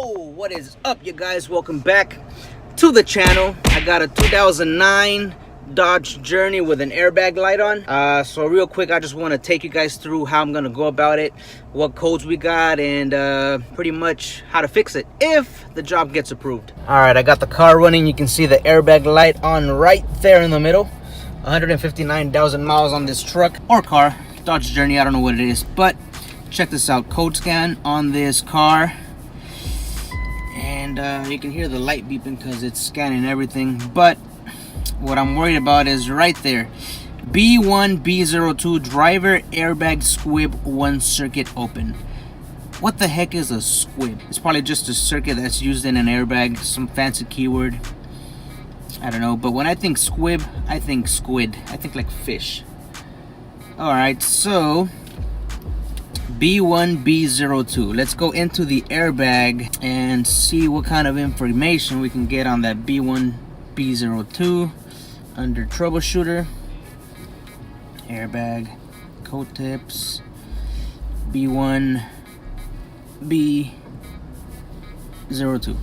What is up, you guys? Welcome back to the channel. I got a 2009 Dodge Journey with an airbag light on. So real quick, I just want to take you guys through how I'm gonna go about it, what codes we got, and pretty much how to fix it if the job gets approved. All right, I got the car running. You can see the airbag light on right there in the middle. 159,000 miles on this truck or car, Dodge Journey, I don't know what it is, but check this out. Code scan on this car, and you can hear the light beeping because it's scanning everything. But what I'm worried about is right there, B1B02 driver airbag squib 1 circuit open. What the heck is a squib? It's probably just a circuit that's used in an airbag, some fancy keyword, I don't know. But when I think squib, I think squid, I think like fish. All right, so B1B02. Let's go into the airbag and see what kind of information we can get on that B1B02 under troubleshooter. Airbag, code tips, B1B02.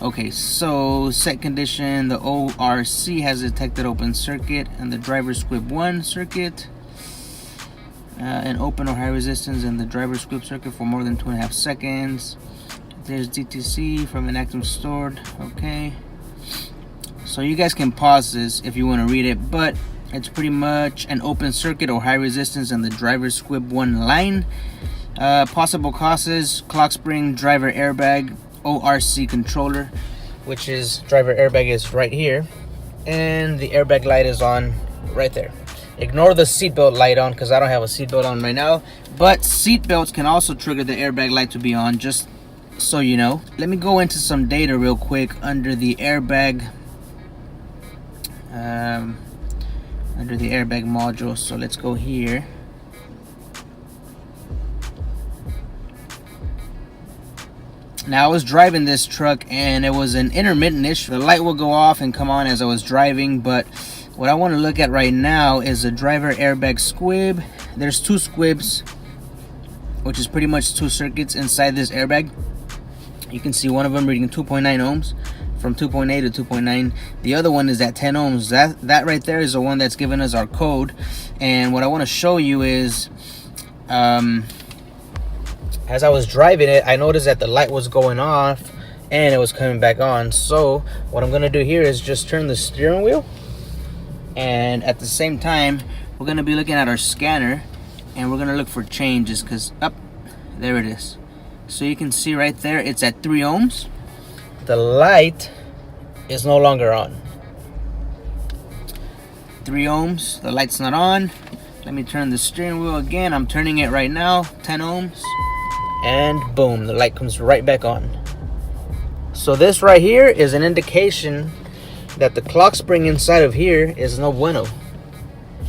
Okay, so set condition, the ORC has detected open circuit and the driver squib 1 circuit. An open or high resistance in the driver squib circuit for more than 2.5 seconds. There's DTC from an active stored. Okay, so you guys can pause this if you want to read it, but it's pretty much an open circuit or high resistance in the driver squib 1 line. Possible causes: clock spring, driver airbag, ORC controller, which is driver airbag is right here, and the airbag light is on right there. Ignore the seatbelt light on because I don't have a seatbelt on right now, but seatbelts can also trigger the airbag light to be on, just so you know. Let me go into some data real quick under the airbag module. So let's go here. Now I was driving this truck and it was an intermittent issue. The light will go off and come on as I was driving, but what I want to look at right now is a driver airbag squib. There's 2 squibs, which is pretty much 2 circuits inside this airbag. You can see one of them reading 2.9 ohms from 2.8 to 2.9. The other one is at 10 ohms. That right there is the one that's giving us our code. And what I want to show you is, as I was driving it, I noticed that the light was going off and it was coming back on. So what I'm going to do here is just turn the steering wheel, and at the same time we're going to be looking at our scanner and we're going to look for changes, because there it is. So you can see right there it's at 3 ohms. The light is no longer on. 3 ohms, the light's not on. Let me turn the steering wheel again. I'm turning it right now, 10 ohms, and boom, the light comes right back on. So this right here is an indication that the clock spring inside of here is no bueno.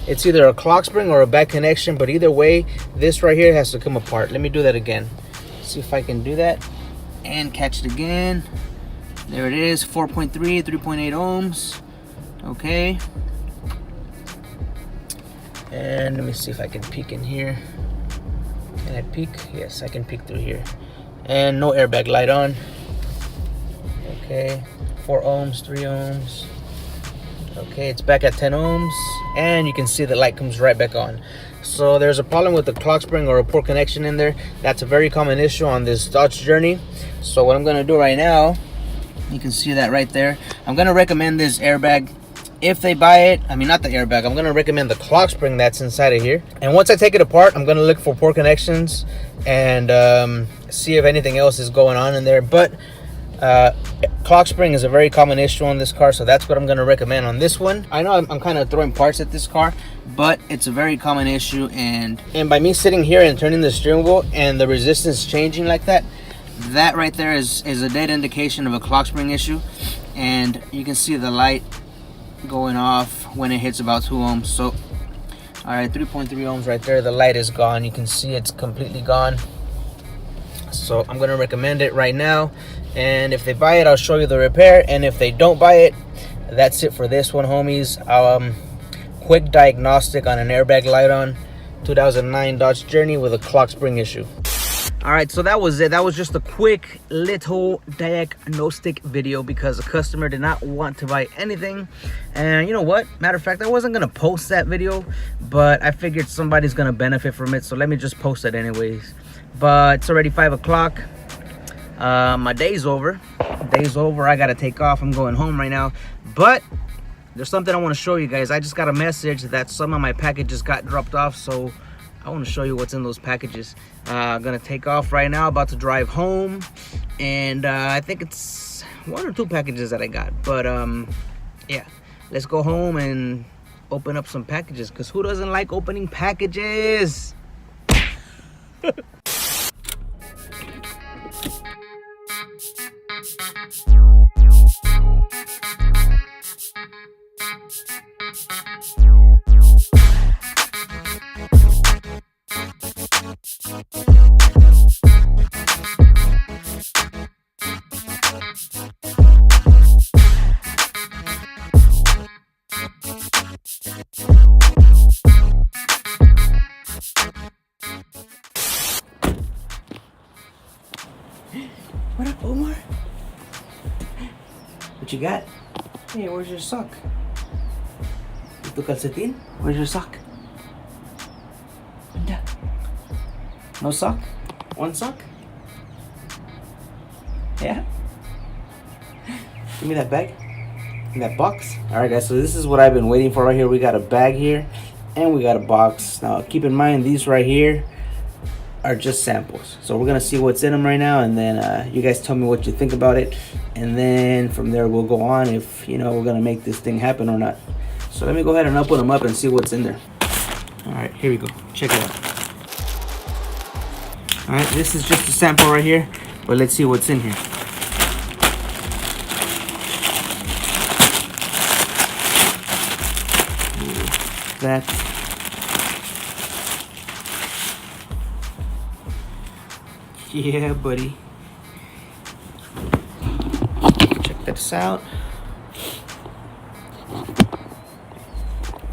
It's either a clock spring or a bad connection, but either way, this right here has to come apart. Let me do that again. See if I can do that and catch it again. There it is, 4.3, 3.8 ohms. Okay. And let me see if I can peek in here. Can I peek? Yes, I can peek through here. And no airbag light on. Okay. 4 ohms, 3 ohms. Okay, it's back at 10 ohms, and you can see the light comes right back on. So there's a problem with the clock spring or a poor connection in there. That's a very common issue on this Dodge Journey. So what I'm going to do right now, you can see that right there, I'm going to recommend this airbag. If they buy it, I mean not the airbag, I'm going to recommend the clock spring that's inside of here. And once I take it apart, I'm going to look for poor connections and see if anything else is going on in there. But clock spring is a very common issue on this car, so that's what I'm going to recommend on this one. I know I'm kind of throwing parts at this car, but it's a very common issue, and by me sitting here and turning the steering wheel and the resistance changing like that, that right there is a dead indication of a clock spring issue. And you can see the light going off when it hits about 2 ohms. So all right, 3.3 ohms right there, the light is gone. You can see it's completely gone. So I'm going to recommend it right now, and if they buy it, I'll show you the repair. And if they don't buy it, that's it for this one, homies. Quick diagnostic on an airbag light on 2009 Dodge Journey with a clock spring issue. All right, so that was it. That was just a quick little diagnostic video because the customer did not want to buy anything. And you know what? Matter of fact, I wasn't gonna post that video, but I figured somebody's gonna benefit from it, so let me just post it anyways. But it's already 5 o'clock. My day's over. I gotta take off. I'm going home right now. But there's something I want to show you guys. I just got a message that some of my packages got dropped off, so I want to show you what's in those packages. I'm gonna take off right now, about to drive home, and I think it's 1 or 2 packages that I got. But yeah, let's go home and open up some packages, because who doesn't like opening packages? What up, Omar? What you got? Hey, where's your sock? ¿Tu calcetín? Where's your sock? No sock? 1 sock? Yeah? Give me that bag. In that box. Alright guys, so this is what I've been waiting for right here. We got a bag here and we got a box. Now keep in mind, these right here are just samples, so we're gonna see what's in them right now, and then you guys tell me what you think about it, and then from there we'll go on if you know we're gonna make this thing happen or not. So let me go ahead and open them up and see what's in there. All right, here we go. Check it out. All right, this is just a sample right here, but let's see what's in here. That. Yeah, buddy. Check this out.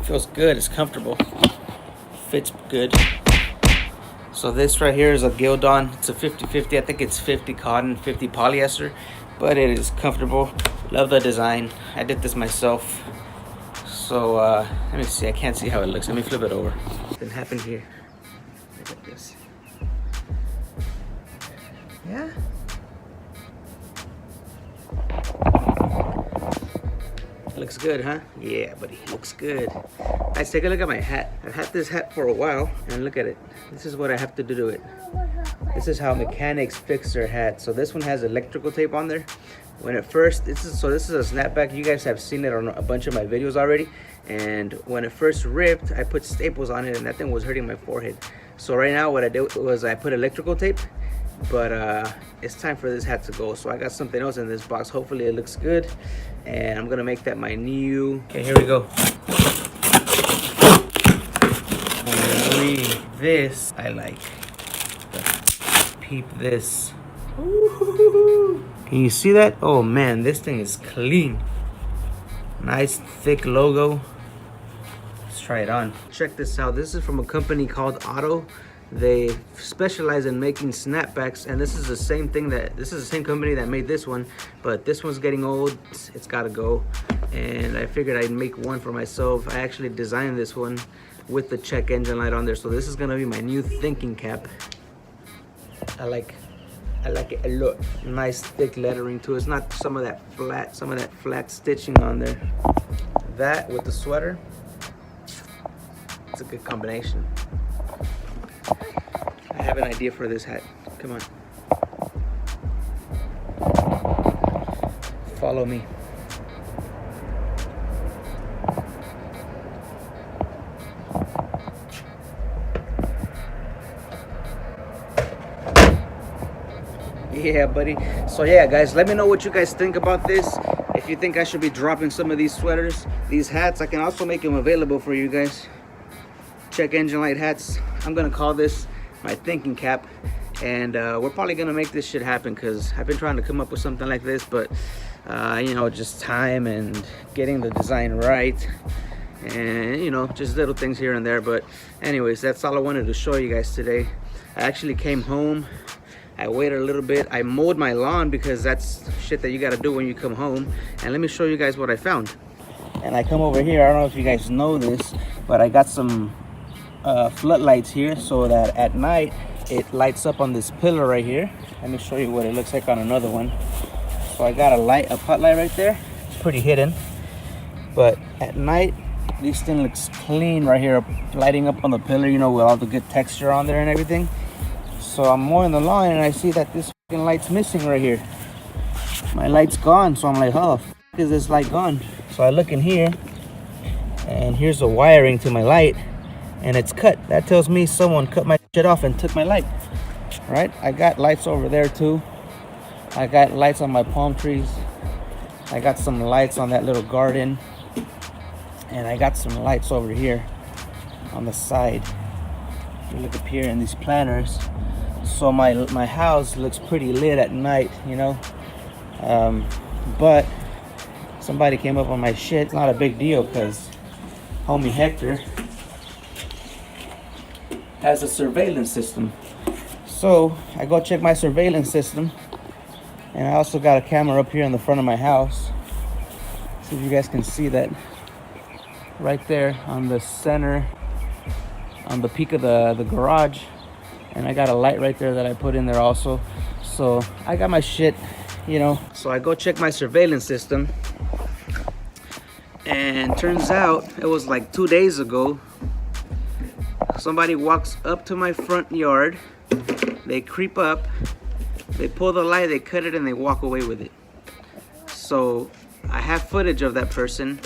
Feels good. It's comfortable. Fits good. So this right here is a Gildan. It's a 50-50. I think it's 50 cotton, 50 polyester, but it is comfortable. Love the design. I did this myself. So let me see. I can't see how it looks. Let me flip it over. What happened here? Look at this. Yeah. Looks good, huh? Yeah, buddy. Looks good. Guys, take a look at my hat. I've had this hat for a while, and look at it. This is what I have to do to it. This is how mechanics fix their hat. So this one has electrical tape on there. When it first, this is a snapback. You guys have seen it on a bunch of my videos already. And when it first ripped, I put staples on it, and that thing was hurting my forehead. So right now, what I did was I put electrical tape. But it's time for this hat to go, so I got something else in this box. Hopefully it looks good, and I'm gonna make that my new. Okay, here we go. This I like. Peep this. Ooh. Can you see that? Oh man, this thing is clean. Nice thick logo. Let's try it on. Check this out. This is from a company called Otto. They specialize in making snapbacks, and this is the same company that made this one, but this one's getting old. It's gotta go, and I figured I'd make one for myself. I actually designed this one with the check engine light on there, so this is gonna be my new thinking cap. I like it a lot. Nice thick lettering too. It's not some of that flat stitching on there. That with the sweater, it's a good combination. I have an idea for this hat. Come on. Follow me. Yeah, buddy. So yeah, guys, let me know what you guys think about this. If you think I should be dropping some of these sweaters, these hats, I can also make them available for you guys. Check engine light hats. I'm gonna call this my thinking cap, and we're probably gonna make this shit happen, because I've been trying to come up with something like this, but you know, just time and getting the design right, and you know, just little things here and there. But anyways, that's all I wanted to show you guys today. I actually came home I waited a little bit. I mowed my lawn because that's shit that you gotta do when you come home. And let me show you guys what I found. And I come over here, I don't know if you guys know this, but I got some floodlights here so that at night it lights up on this pillar right here. Let me show you what it looks like on another one. So I got a pot light right there. It's pretty hidden, but at night this thing looks clean right here, lighting up on the pillar, you know, with all the good texture on there and everything. So I'm mowing the lawn and I see that this fucking light's missing right here. My light's gone, so I'm like, how the fuck is this light gone? So I look in here, and here's the wiring to my light, and it's cut. That tells me someone cut my shit off and took my light. Right? I got lights over there too. I got lights on my palm trees. I got some lights on that little garden. And I got some lights over here on the side. You look up here in these planters. So my house looks pretty lit at night, you know. But somebody came up on my shit. It's not a big deal because homie Hector has a surveillance system. So I go check my surveillance system, and I also got a camera up here in the front of my house. See if you guys can see that right there on the center, on the peak of the garage. And I got a light right there that I put in there also. So I got my shit, you know. So I go check my surveillance system, and turns out it was like 2 days ago. Somebody walks up to my front yard, they creep up, they pull the light, they cut it, and they walk away with it. So I have footage of that person.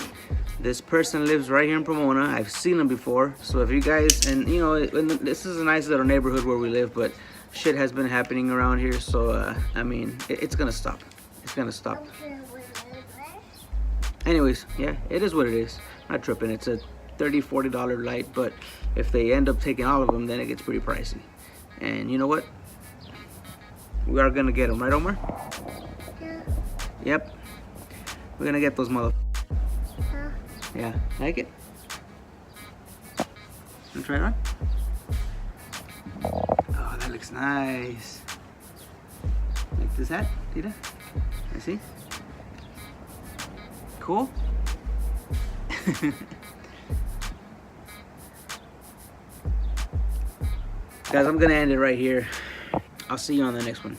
This person lives right here in Pomona. I've seen him before. So if you guys, and you know, this is a nice little neighborhood where we live, but shit has been happening around here. So, I mean, it's gonna stop. It's gonna stop. Anyways, yeah, it is what it is. I'm not tripping. It's a $30, $40 light, but if they end up taking all of them, then it gets pretty pricey. And you know what? We are gonna get them, right, Omar? Yeah. Yep. We're gonna get those motherfuckers. Yeah, like it? Wanna try it on? Oh, that looks nice. Like this hat, Tita? I see. Cool? Guys, I'm gonna end it right here. I'll see you on the next one.